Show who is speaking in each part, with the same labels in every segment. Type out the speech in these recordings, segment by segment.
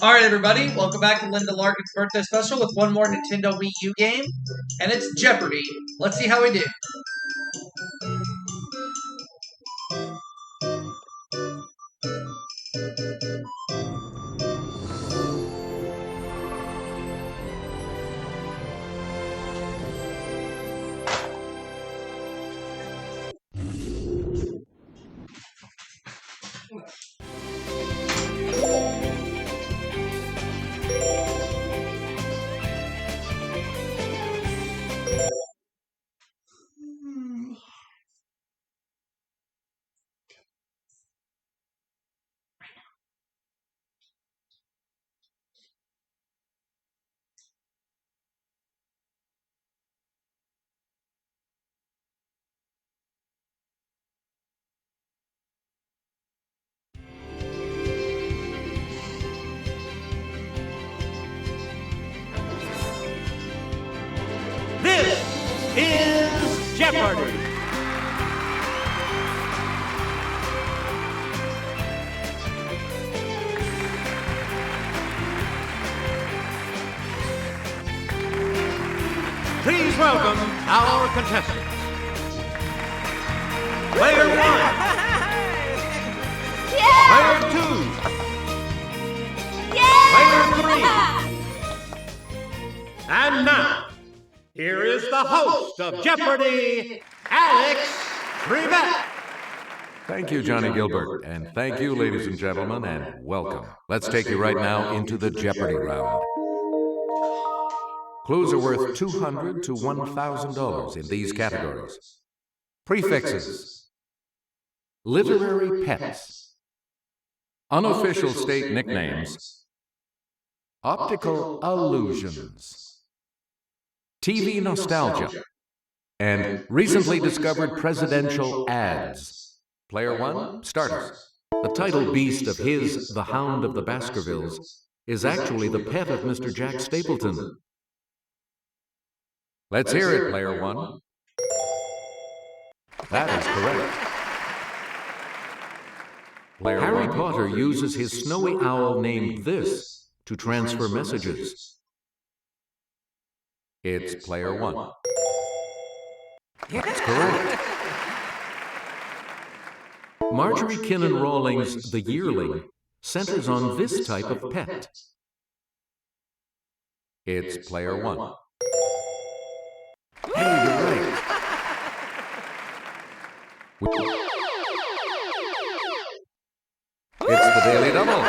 Speaker 1: All right, everybody, welcome back to Linda Larkin's birthday special with one more Nintendo Wii U game, and it's Jeopardy. Let's see how we do.
Speaker 2: This is Jeopardy! Please welcome our contestants. Player 1.
Speaker 3: Yeah!
Speaker 2: Player 2.
Speaker 3: Yeah!
Speaker 2: Player 3. And now, here is the host of Jeopardy, Alex Trebek.
Speaker 4: Thank you, Johnny Gilbert, and thank you, ladies and gentlemen, and welcome. Let's take you right now into the Jeopardy round. Clues are worth $200 to $1,000 in these categories. Prefixes, literary pets, unofficial state nicknames, optical illusions, TV nostalgia, and recently discovered presidential ads. Player 1, starters. The title beast of his The Hound of the Baskervilles is actually the pet of Mr. Jack Stapleton. Let's hear it, Player 1. That is correct. Player Harry Potter uses his snowy owl named This to transfer messages. It's Player 1. That's correct. Marjorie Kinnan Rawlings' The Yearling centers on this type of pet. It's Player 1. Hey, you're right. It's the Daily Double.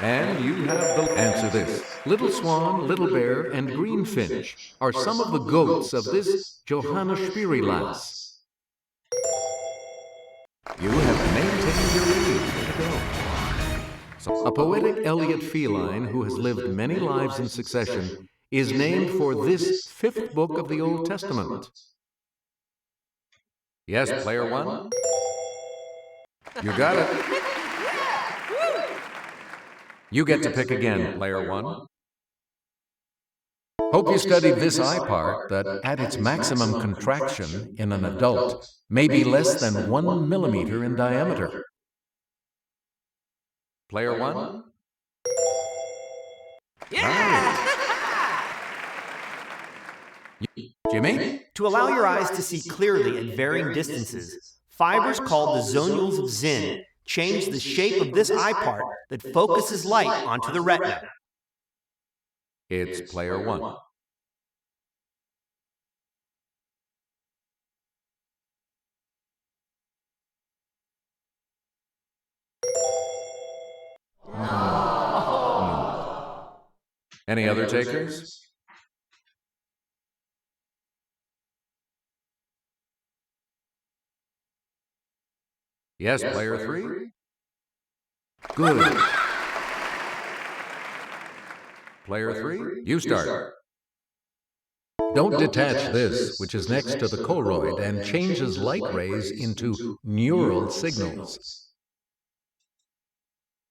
Speaker 4: And you have the answer this. Little Swan, Little Bear, and Greenfinch are some of the goats of this Johanna Spirilass. You have maintained your lead. Way to go. So, a poetic Elliot feline who has lived many lives in succession is named for this fifth book of the Old Testament. Yes, Player 1? You got it. You get to pick again, Player 1. Hope you studied this eye part that, at its maximum contraction in an adult, may be less than 1 millimeter in diameter. Player 1?
Speaker 3: Yeah!
Speaker 4: Jimmy?
Speaker 5: To allow your eyes to see clearly at varying distances, fibers called the zonules of Zinn change the shape of this eye part that focuses light onto the retina.
Speaker 4: It's Player 1. Any other takers? Yes, Player 3? Good. Player 3, you start. Don't detach this, which is next to the choroid and changes light rays into neural signals.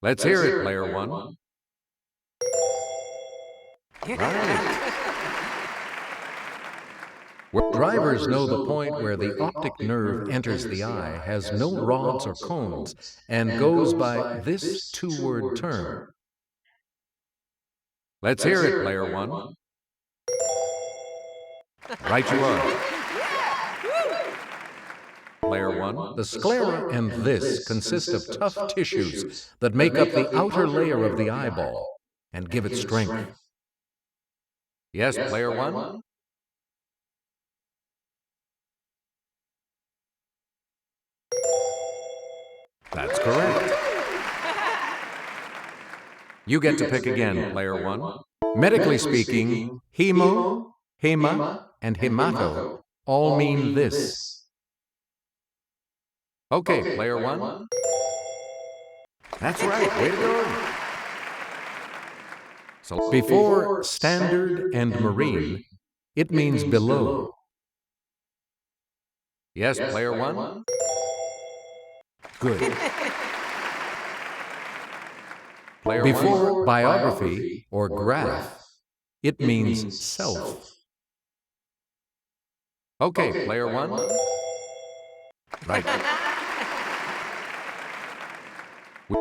Speaker 4: Let's hear it, Player 1. Right. Drivers know the point where the optic nerve enters the eye has no rods or cones and goes by this two-word term. Let's hear it, player one. Right you are. Player one, the sclera and this consist of tough tissues that make up the outer layer of the eyeball and give it strength. Yes, player one? That's correct. You get to pick again, player one. Medically speaking, hemo, hema, and hemato all mean this. Okay, player one. That's right, way to go. So before standard and marine, it means below. Yes, player one? Good. Before biography or graph, it means self. Okay, player one? Right.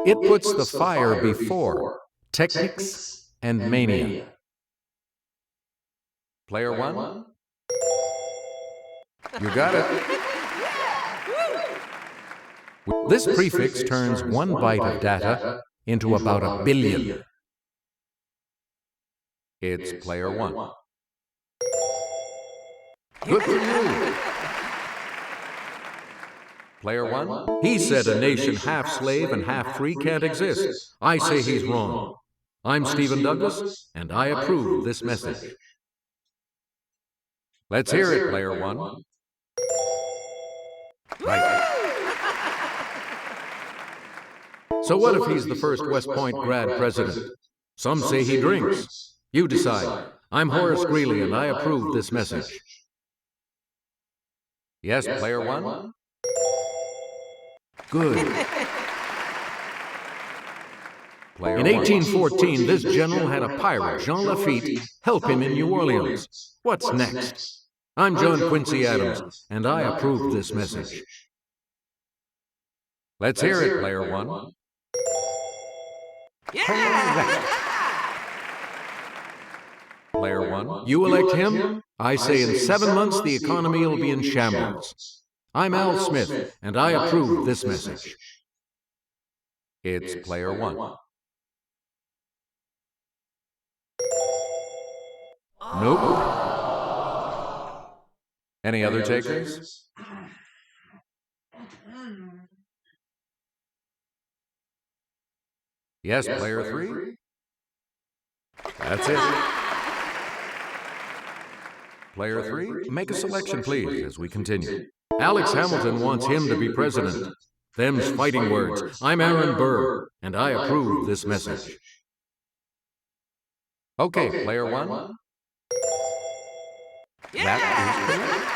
Speaker 4: It puts the fire before technics and mania. Player one? You got it. This prefix turns one byte of data into about a billion. It's player one. Good for you. Player one? He said a nation half slave and half free can't exist. I say he's wrong. I'm Stephen Douglas, and I approve this message. Let's hear it, player one. Right. So what if he's the first West Point grad president? Some say he drinks. You decide. I'm Horace Greeley, and I approve this message. Yes, player one? Good. In 1814, this general had a pirate, Jean Lafitte, help him in New Orleans. What's next? I'm John Quincy Adams, and I approve this message. Let's hear it, player one. Yeah! Player one, you elect him? I say in 7 months the economy will be in shambles. I'm Al Smith, and I approve this message. It's player one. Nope. Any other takers? Yes, player three? That's it. Player three, make a selection, please, as we continue. Alex Hamilton wants him to be president. Them's fighting words. I'm Aaron Burr, and I approve this message. Okay, player one. That is correct.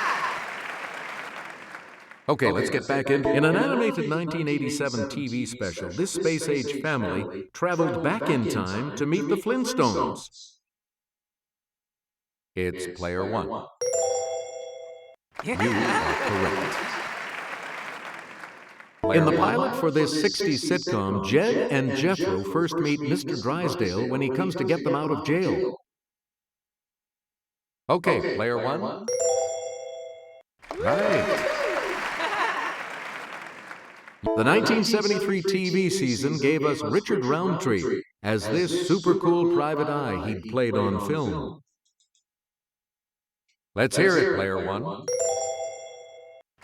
Speaker 4: Okay, let's get back in. In an animated 1987 TV special, this space-age family traveled back in time to meet the Flintstones. It's player one. You are correct. In the pilot for this 60s sitcom, Jed and Jethro first meet Mr. Drysdale when he comes to get them out of jail. Okay, player one. Right. The 1973 TV season gave us Richard Roundtree as this super cool private eye he'd played on film. Let's hear it, player one.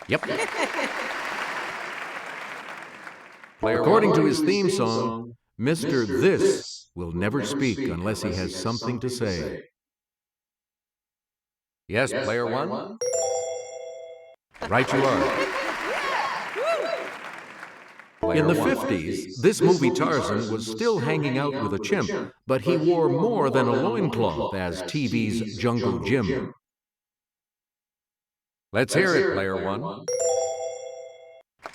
Speaker 4: Yep. According to his theme song, Mr. This will never speak unless he has something to say. Yes, player one? Right you are. In the 50s, this movie Tarzan was still hanging out with a chimp, but he wore more than a loincloth as TV's Jungle Jim. Let's hear it, player one.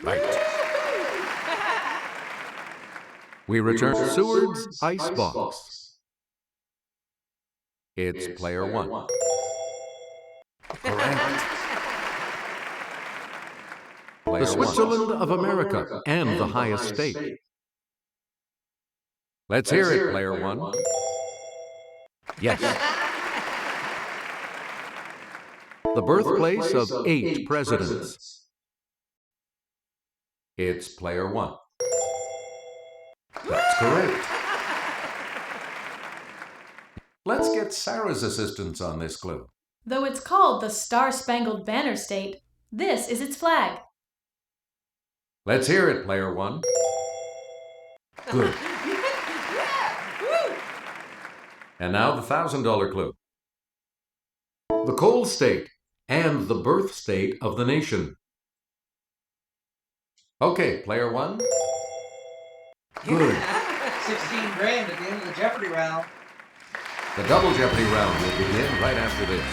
Speaker 4: Right. We return to Seward's Icebox. It's player one. Correct. Player
Speaker 3: The
Speaker 4: one.
Speaker 3: Switzerland of America and the highest state.
Speaker 4: Let's hear it, player one.
Speaker 3: Yes. The birthplace of 8 presidents.
Speaker 4: It's player one.
Speaker 3: That's correct.
Speaker 4: Let's get Sarah's assistance on this clue.
Speaker 6: Though it's called the Star-Spangled Banner State, this is its flag.
Speaker 4: Let's hear it, player one.
Speaker 3: Good.
Speaker 4: And now the $1,000 clue.
Speaker 3: The coal state and the birth state of the nation.
Speaker 4: Okay, player one.
Speaker 3: Good.
Speaker 1: 16 grand at the end of the Jeopardy round.
Speaker 4: The double Jeopardy round will begin right after this.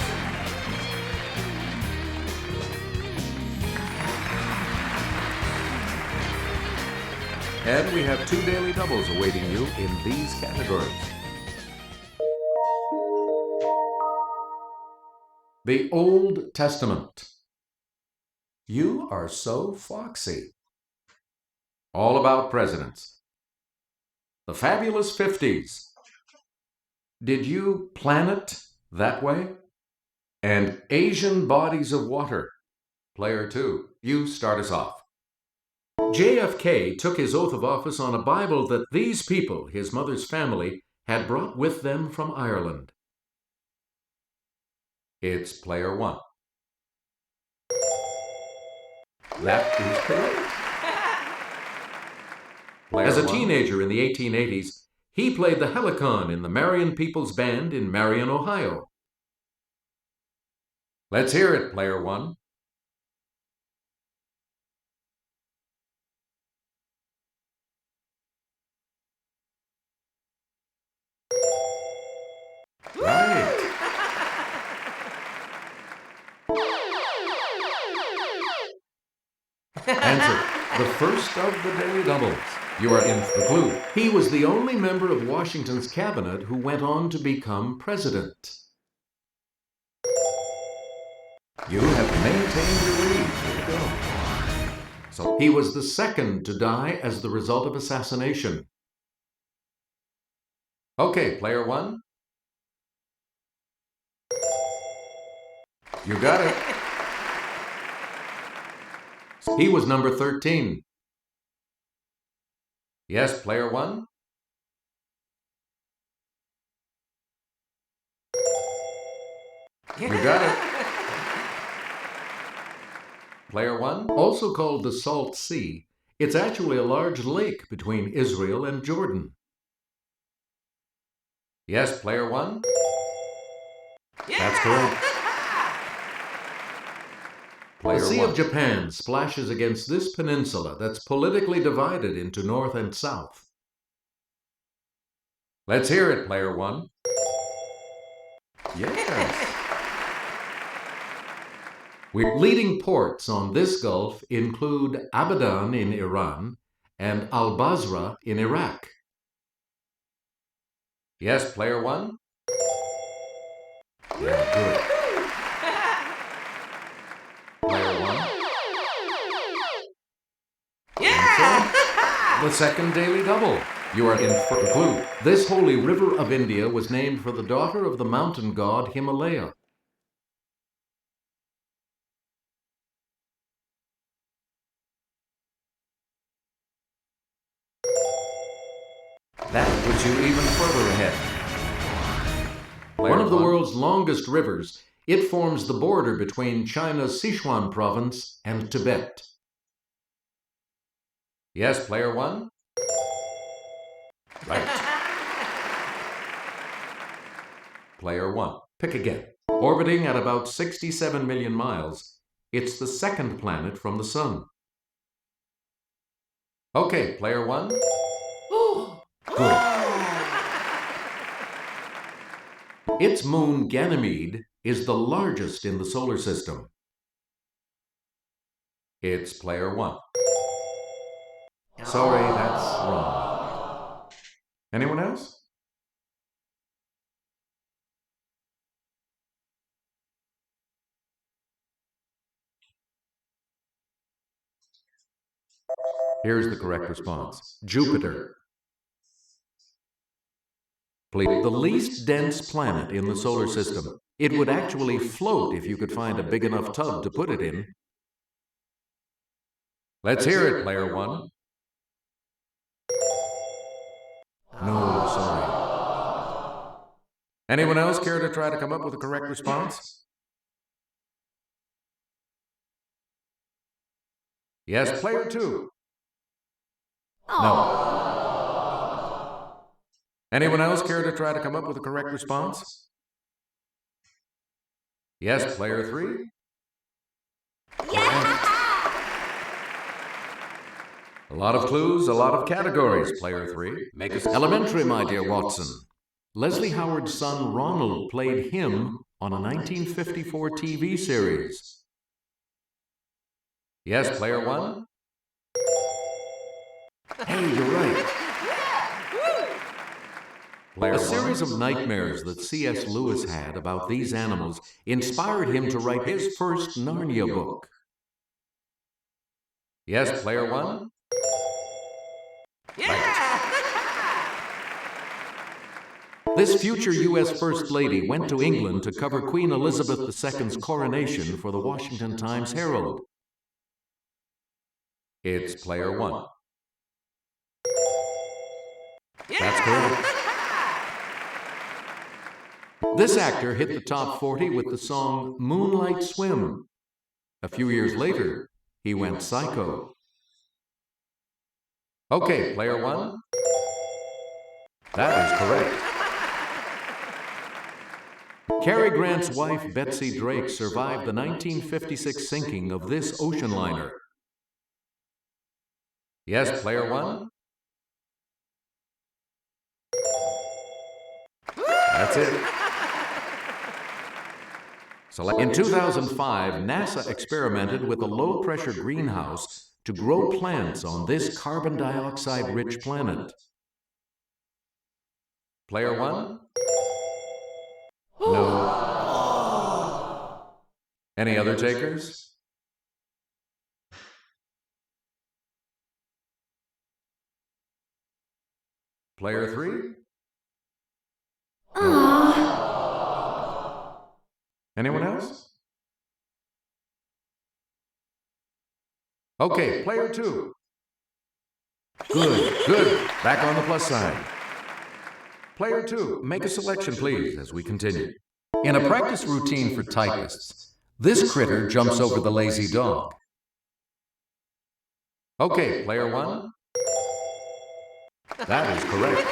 Speaker 4: And we have 2 daily doubles awaiting you in these categories. The Old Testament. You are so foxy. All about presidents. The Fabulous 50s. Did you plan it that way? And Asian Bodies of Water. Player 2, you start us off.
Speaker 3: JFK took his oath of office on a Bible that these people, his mother's family, had brought with them from Ireland.
Speaker 4: It's player 1. That is correct. Player
Speaker 3: As a
Speaker 4: 1.
Speaker 3: teenager in the 1880s, he played the helicon in the Marion People's Band in Marion, Ohio.
Speaker 4: Let's hear it, player 1. Right.
Speaker 3: Answer, the first of the daily doubles. You are in the clue. He was the only member of Washington's cabinet who went on to become president.
Speaker 4: You have maintained your lead. Here we go.
Speaker 3: So he was the second to die as the result of assassination.
Speaker 4: Okay, player 1. You got it.
Speaker 3: He was number 13.
Speaker 4: Yes, player 1. You got it. Player 1.
Speaker 3: Also called the Salt Sea, it's actually a large lake between Israel and Jordan.
Speaker 4: Yes, player 1.
Speaker 3: That's correct.
Speaker 4: Player
Speaker 3: The Sea
Speaker 4: 1.
Speaker 3: of Japan splashes against this peninsula that's politically divided into north and south.
Speaker 4: Let's hear it, player 1. Yes.
Speaker 3: Leading ports on this gulf include Abadan in Iran and Al-Basra in Iraq.
Speaker 4: Yes, player 1.
Speaker 3: Yeah, good.
Speaker 4: Player 1.
Speaker 3: The second daily double. You are in for the clue. This holy river of India was named for the daughter of the mountain god Himalaya.
Speaker 4: That puts you even further ahead.
Speaker 3: One of the world's longest rivers, it forms the border between China's Sichuan province and Tibet.
Speaker 4: Yes, player 1.
Speaker 3: Right.
Speaker 4: Player 1.
Speaker 3: Pick again. Orbiting at about 67 million miles, it's the second planet from the Sun.
Speaker 4: Okay, player 1.
Speaker 3: Good. Its moon, Ganymede, is the largest in the solar system.
Speaker 4: It's player 1.
Speaker 3: Sorry, that's wrong.
Speaker 4: Anyone else?
Speaker 3: Here's the correct response. Jupiter. Please, the least dense planet in the solar system. It would actually float if you could find a big enough tub to put it in. Let's hear it, player one. No, sorry. Anyone else care to try to come up with a correct response? Yes, player two. No. Anyone else care to try to come up with a correct response? Yes, player three.
Speaker 7: Yeah!
Speaker 3: A lot of clues, a lot of categories, player three. Make us elementary, my dear Watson. Leslie Howard's son Ronald played him on a 1954 TV series. Yes, player one. Hey, you're right. A series of nightmares that C.S. Lewis had about these animals inspired him to write his first Narnia book. Yes, player one. This future U.S. First Lady went to England to cover Queen Elizabeth II's coronation for the Washington Times-Herald. It's player one. That's correct. This actor hit the top 40 with the song Moonlight Swim. A few years later, he went psycho. Okay, player one. That is correct. Cary Grant's wife, Betsy Drake, survived the 1956 sinking of this ocean liner. Yes, player one. That's it. In 2005, NASA experimented with a low-pressure greenhouse to grow plants on this carbon dioxide-rich planet. Player one? No. Any other takers? Player three? Anyone else? Okay, player two. Good, good. Back on the plus side. Player two, make a selection, please, as we continue. In a practice routine for typists, this critter jumps over the lazy dog. Okay, player one. That is correct.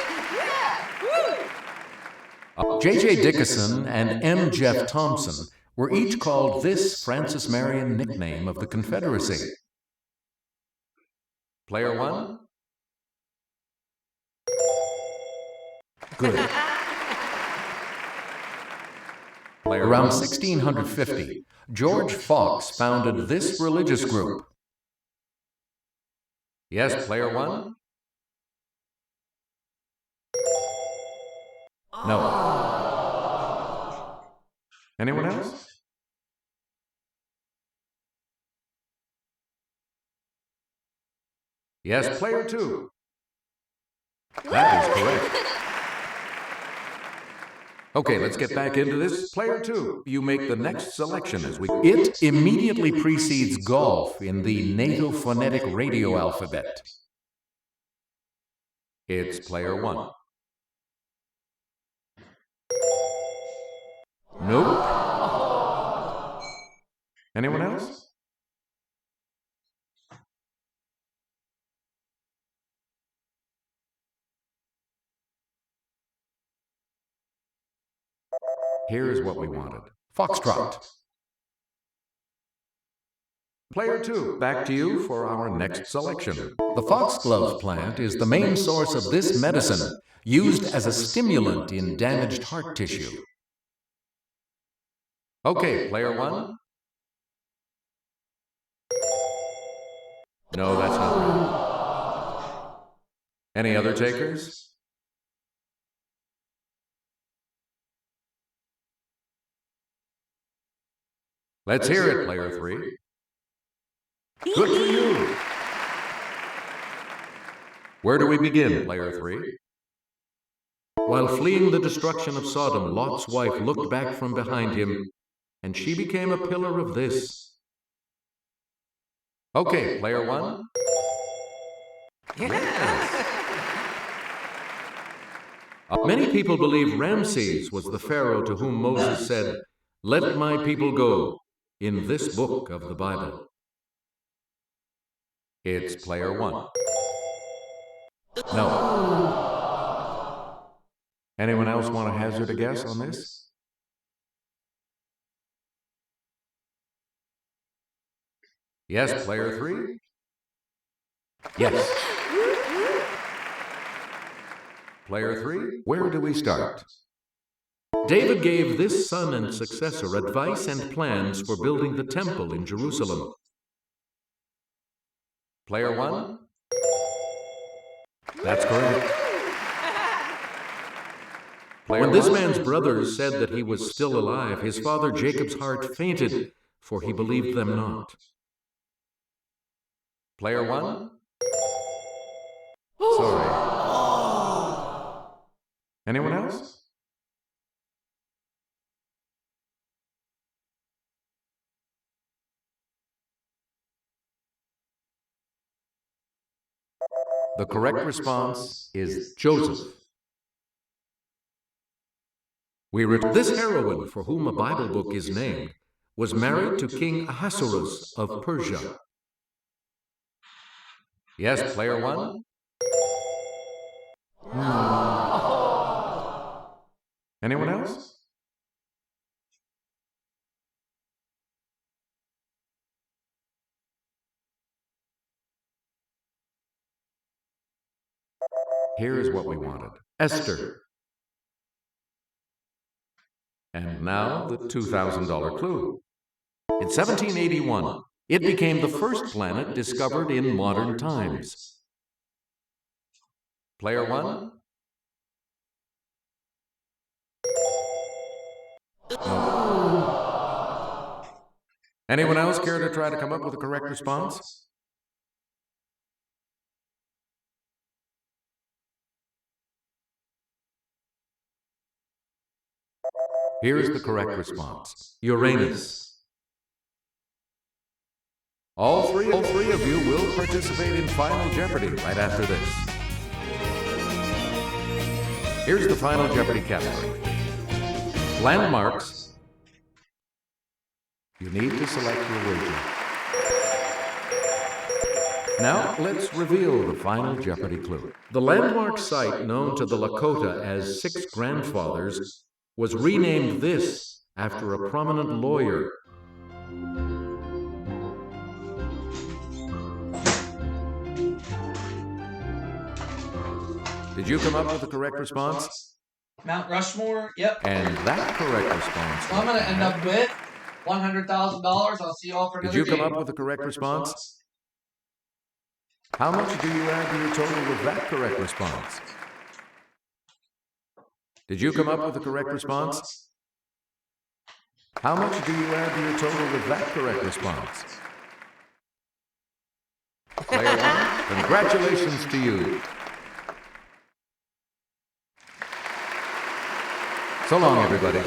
Speaker 3: J.J. Dickinson and M. Jeff Thompson were each called this Francis Marion nickname of the Confederacy. Player one? Good. Around 1650, George Fox founded this religious group. Yes, player one? No. Anyone else? Yes, player two. That is correct. Okay, let's get back into this. Player two, you make the next selection as we... It immediately precedes golf in the NATO phonetic radio alphabet. It's player one. Nope. Anyone else? Here's what we wanted. Foxtrot. Player two, back to you for our next selection. The foxglove plant is the main source of this medicine, used as a stimulant in damaged heart tissue. Okay, player one. No, that's not right. Any other takers? Let's hear it, player three. Good for you. Where do we begin, player 3? While fleeing the destruction of Sodom, Lot's wife looked back from behind him, and she became a pillar of this. Okay, player 1. Yes! Many people believe Ramses was the pharaoh to whom Moses said, "Let my people go," in this book of the Bible. It's player 1. No. Anyone else want to hazard a guess on this? Yes, player 3? Yes. Player 3, where do we start? David gave this son and successor advice and plans for building the temple in Jerusalem. Player 1? That's correct. When this man's brothers said that he was still alive, his father Jacob's heart fainted, for he believed them not. Player 1? Sorry. Anyone else? The correct response is Joseph. This heroine, for whom a Bible book is named, was married to King Ahasuerus of Persia. Yes, player 1? Anyone else? Here's what we wanted. Esther. And now the $2,000 clue. In 1781, it became the first planet discovered in modern times. Player 1? No. Anyone else care to try to come up with a correct response? Here's the correct response. Uranus. All three of you will participate in Final Jeopardy right after this. Here's the Final Jeopardy category. Landmarks. You need to select your wager. Now, let's reveal the Final Jeopardy clue. The landmark site known to the Lakota as Six Grandfathers was renamed this after a prominent lawyer. Did you come up with the correct response?
Speaker 1: Mount Rushmore, yep.
Speaker 3: And that correct response.
Speaker 1: So I'm going to end up with $100,000. I'll see you all for another
Speaker 3: Did you come
Speaker 1: game.
Speaker 3: up with the correct response? How much do you add to your total with that correct response? Did you come up with the correct response? How much do you add to your total with that correct response? Player 1, congratulations to you. So long, everybody.